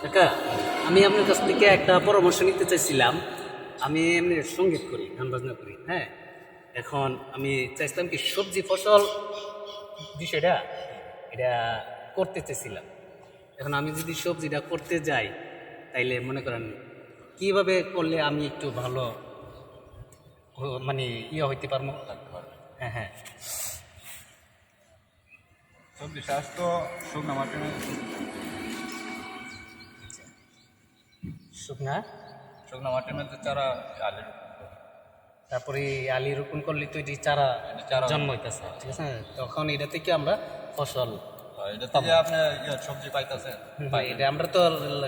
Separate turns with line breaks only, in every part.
কাকা, আমি আপনার কাছ থেকে একটা পরামর্শ নিতে চাইছিলাম। আমি এমনি সঙ্গীত করি, গান বাজনা করি, হ্যাঁ। এখন আমি চাইছিলাম কি সবজি ফসল বিষয়টা এটা করতে চাইছিলাম। এখন আমি যদি সবজিটা করতে যাই, তাইলে মনে করেন কিভাবে করলে আমি একটু ভালো মানে হইতে পারবো। হ্যাঁ হ্যাঁ,
সবজি চাষ তো শুকনো মাঠে
শুকনা।
শুকনো মাঠের মধ্যে চারা আলু
তারপরে এই আলি রোপণ করলে তো এটি চারা
চারা
জন্ম হইতেছে, ঠিক আছে। তখন এটা থেকে আমরা ফসল
এটা থেকে আপনি সবজি পাইতেছেন।
এটা আমরা তো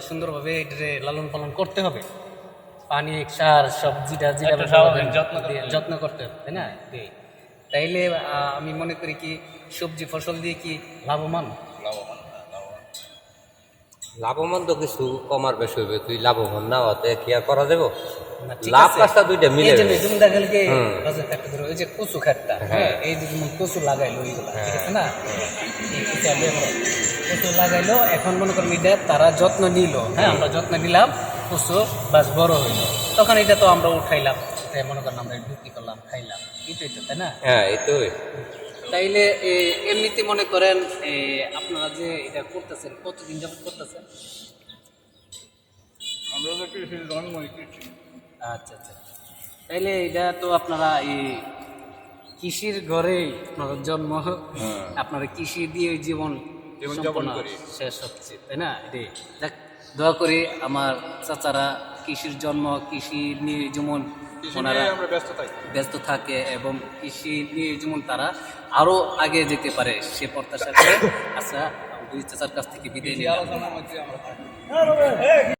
সুন্দরভাবে এটা লালন পালন করতে হবে, পানি সার সবজিটা যেটা
একটা স্বাভাবিক
যত্ন করতে হবে, তাই না? তাইলে আমি মনে করি কি সবজি ফসল দিয়ে কি লাভবান।
লাভবান।
লাভবান তো কিছু কমার বেশি হইবে, তুই লাভবান না হতে কি আর করা যাবো?
না, ঠিক
লাভ
আছে।
কাজটা দুইটা মিলে
এই যে
গেছে।
যেমন দেখা গেল কি বাজার একটা ধরো, এই যে কচু খাটটা, হ্যাঁ, এই যে যেমন কচু লাগাইলো এইগুলা, ঠিক আছে না? এই কচু লাগাইলো, এখন মনে করেন এটা তারা যত্ন নিল, হ্যাঁ, আমরা যত্ন নিলাম, কচু বাস বড় হইলো, তখন এটা তো আমরা উঠাইলাম, উঠাই মনে করেন আমরা বিক্রি করলাম, খাইলাম, এটাই তো, তাই না?
হ্যাঁ, এই তো
তাইলে এমনিতে মনে করেন আপনারা যে এটা করতেছেন, কতদিন যাবত করতেছেন?
আমরা তো কৃষি জন্মই কৃষি।
আচ্ছা আচ্ছা, তাইলে এটা তো আপনারা এই কৃষির ঘরেই আপনার জন্ম, আপনারা কৃষি দিয়ে
জীবনযাপন
সম্পূর্ণ
করি।
শেষ হচ্ছে, তাই না? এটাই দেখ, দোয়া করি আমার চাচারা কৃষির জন্ম, কৃষি নিয়ে যেমন
কৃষি
ওনারা
নিয়ে আমরা ব্যস্ত থাকি।
ব্যস্ত থাকে এবং কৃষি নিয়ে যেমন তারা আরো আগে যেতে পারে সে প্রত্যাশা করে। আচ্ছা, দুই চাচার কাছ থেকে বিদায়
কৃষি
নিলাম।
আলোচনার মধ্যে আমরা থাকি।